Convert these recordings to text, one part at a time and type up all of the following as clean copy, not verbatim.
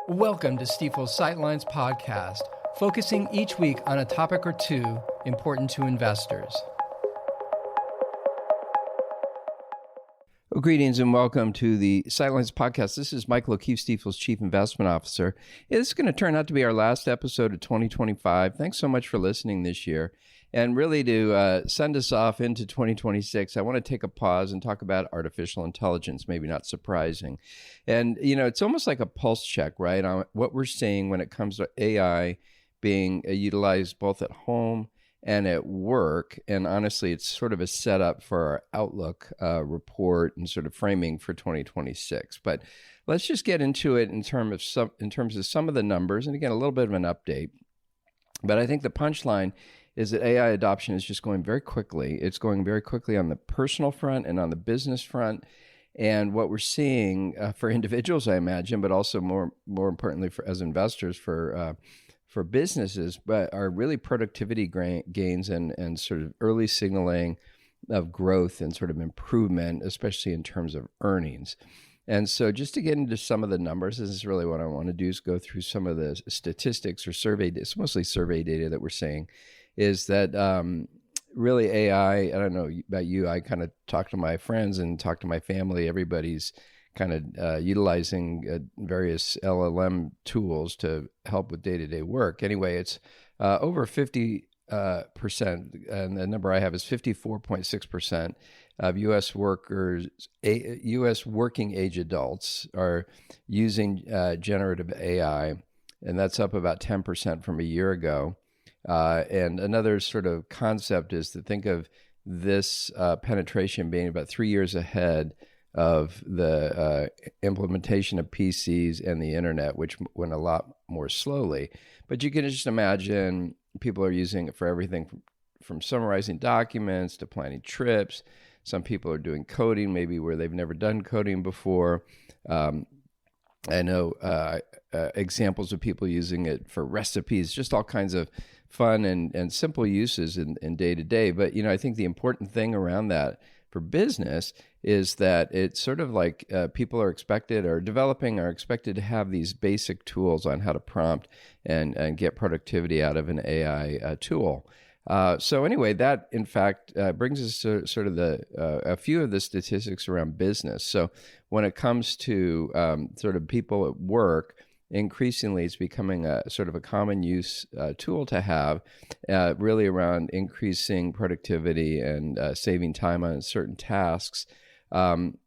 Welcome to Stifel's Sightlines podcast, focusing each week on a topic or two important to investors. Well, greetings and welcome to the Sightlines podcast. This is Michael O'Keefe, Stifel's Chief Investment Officer. This is going to turn out to be our last episode of 2025. Thanks so much for listening this year. And really to send us off into 2026, I want to take a pause and talk about artificial intelligence, maybe not surprising. And, you know, it's almost like a pulse check, right, on what we're seeing when it comes to AI being utilized both at home and at work. And honestly, it's sort of a setup for our outlook report and sort of framing for 2026. But let's just get into it in terms of some of the numbers, and again, a little bit of an update. But I think the punchline is that AI adoption is just going very quickly. It's going very quickly on the personal front and on the business front. And what we're seeing for individuals, I imagine, but also more importantly for as investors, for businesses, but are really productivity gains and sort of early signaling of growth and sort of improvement, especially in terms of earnings. And so just to get into some of the numbers, this is really what I want to do, is go through some of the statistics or survey, it's mostly survey data that we're seeing, is that really AI, I don't know about you, I kind of talk to my friends and talk to my family, everybody's kind of utilizing various LLM tools to help with day-to-day work. Anyway, it's over 50%, and the number I have is 54.6% of U.S. workers, U.S. working age adults are using generative AI, and that's up about 10% from a year ago. And another sort of concept is to think of this penetration being about 3 years ahead of the implementation of PCs and the internet, which went a lot more slowly. But you can just imagine people are using it for everything from summarizing documents to planning trips. Some people are doing coding, maybe where they've never done coding before. I know examples of people using it for recipes, just all kinds of fun and simple uses in day-to-day. But, you know, I think the important thing around that for business is that it's sort of like people are expected to have these basic tools on how to prompt and get productivity out of an AI tool. So anyway, that in fact brings us to sort of a few of the statistics around business. So when it comes to sort of people at work, increasingly it's becoming a sort of a common use tool to have, really around increasing productivity and saving time on certain tasks. And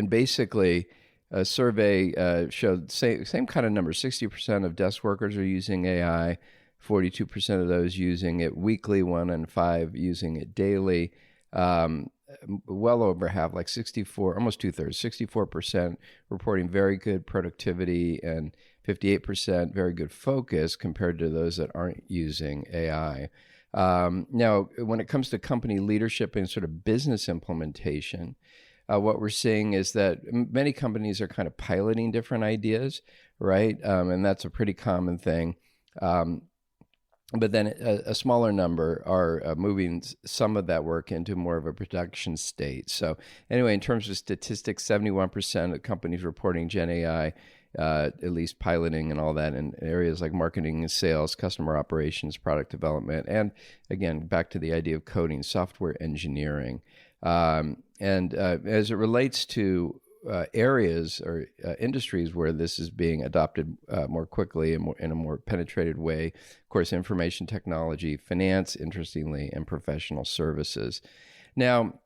basically, a survey showed same kind of number. 60% of desk workers are using AI. 42% of those using it weekly, 1 in 5 using it daily. Well over half, like 64, almost 2/3, 64% reporting very good productivity and 58% very good focus compared to those that aren't using AI. Now, when it comes to company leadership and sort of business implementation, what we're seeing is that many companies are kind of piloting different ideas, right? And that's a pretty common thing. But then a smaller number are moving some of that work into more of a production state. So anyway, in terms of statistics, 71% of companies reporting Gen AI, at least piloting and all that in areas like marketing and sales, customer operations, product development, and again, back to the idea of coding, software engineering. And as it relates to areas or industries where this is being adopted more quickly and in a more penetrated way, of course, information technology, finance, interestingly, and professional services. Now,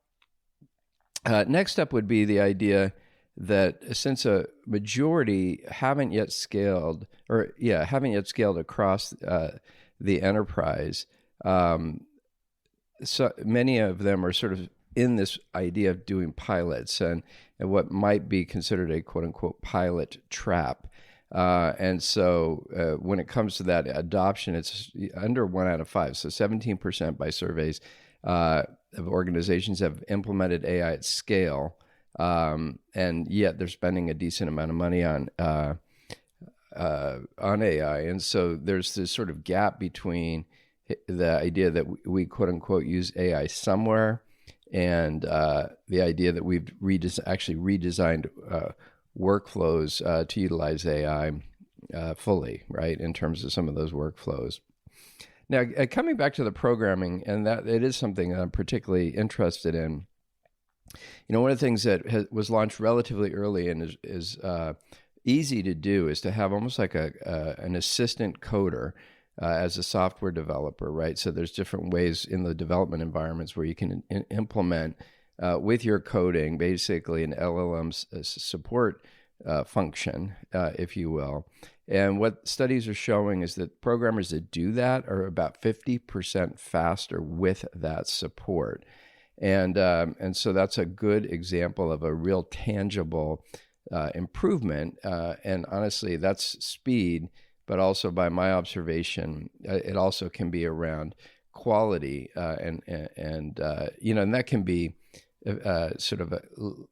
next up would be the idea that since a majority haven't yet scaled across the enterprise, so many of them are sort of in this idea of doing pilots and what might be considered a quote-unquote pilot trap. And so when it comes to that adoption, it's under 1 out of 5. So 17% by surveys of organizations have implemented AI at scale, and yet they're spending a decent amount of money on AI. And so there's this sort of gap between the idea that we quote-unquote use AI somewhere and the idea that we've redesigned workflows to utilize AI fully, right, in terms of some of those workflows. Now, coming back to the programming, and that it is something that I'm particularly interested in. One of the things that was launched relatively early and is easy to do is to have almost like an assistant coder as a software developer, right? So there's different ways in the development environments where you can implement with your coding, basically an LLM support function, if you will. And what studies are showing is that programmers that do that are about 50% faster with that support. And so that's a good example of a real tangible improvement. And honestly, that's speed, but also by my observation, it also can be around quality. And that can be sort of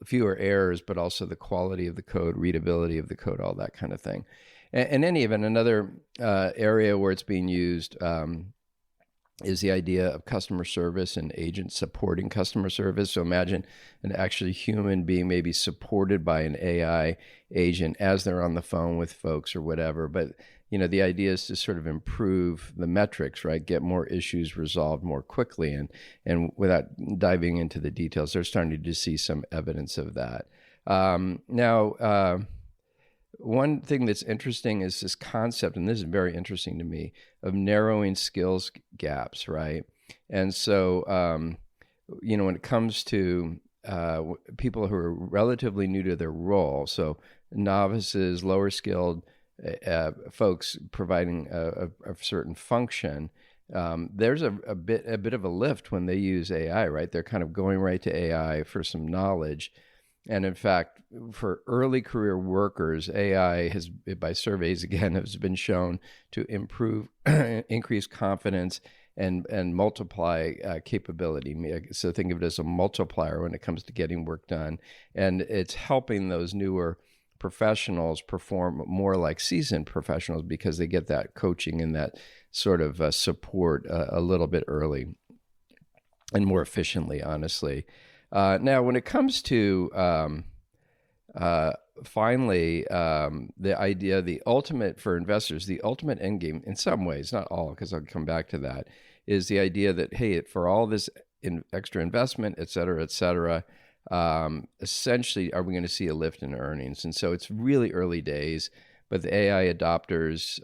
fewer errors, but also the quality of the code, readability of the code, all that kind of thing. In any event, another area where it's being used is the idea of customer service and agents supporting customer service. So imagine an actually human being maybe supported by an AI agent as they're on the phone with folks or whatever. But, the idea is to sort of improve the metrics, right? Get more issues resolved more quickly. And without diving into the details, they're starting to see some evidence of that. One thing that's interesting is this concept, and this is very interesting to me, of narrowing skills gaps, right? And so, when it comes to people who are relatively new to their role, so novices, lower skilled folks providing a certain function, there's a bit of a lift when they use AI, right? They're kind of going right to AI for some knowledge. And in fact, for early career workers, AI has, by surveys again, has been shown to improve, increase confidence and multiply capability. So think of it as a multiplier when it comes to getting work done. And it's helping those newer professionals perform more like seasoned professionals because they get that coaching and that sort of support a little bit early and more efficiently, honestly. Now, when it comes to finally, the idea, the ultimate for investors, the ultimate end game, in some ways, not all, because I'll come back to that, is the idea that, hey, for all this extra investment, et cetera, essentially, are we going to see a lift in earnings? And so it's really early days, but the AI adopters,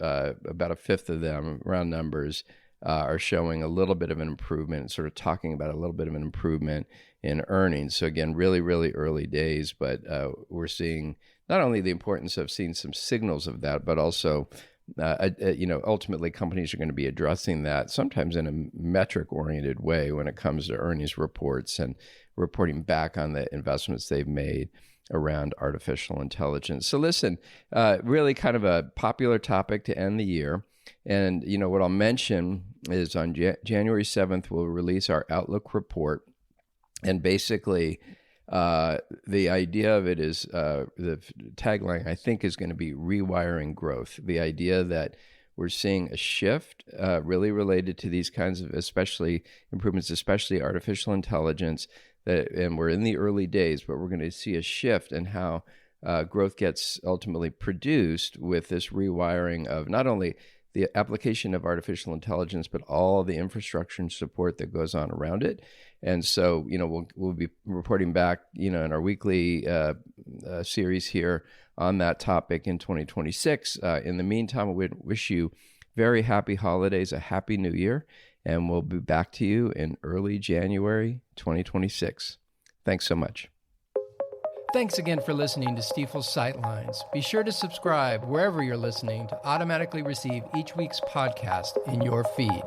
about a fifth of them, round numbers, are showing a little bit of an improvement, sort of talking about a little bit of an improvement in earnings. So again, really, really early days, but we're seeing not only the importance of seeing some signals of that, but also, ultimately companies are going to be addressing that sometimes in a metric-oriented way when it comes to earnings reports and reporting back on the investments they've made around artificial intelligence. So listen, really kind of a popular topic to end the year. And, what I'll mention is on January 7th, we'll release our Outlook report. And basically, the idea of it is the tagline, I think, is going to be rewiring growth. The idea that we're seeing a shift really related to these kinds of improvements, especially artificial intelligence, and we're in the early days, but we're going to see a shift in how growth gets ultimately produced with this rewiring of not only the application of artificial intelligence, but all the infrastructure and support that goes on around it. And so, we'll be reporting back, in our weekly series here on that topic in 2026. In the meantime, we wish you very happy holidays, a happy new year, and we'll be back to you in early January 2026. Thanks so much. Thanks again for listening to Stifel's Sightlines. Be sure to subscribe wherever you're listening to automatically receive each week's podcast in your feed.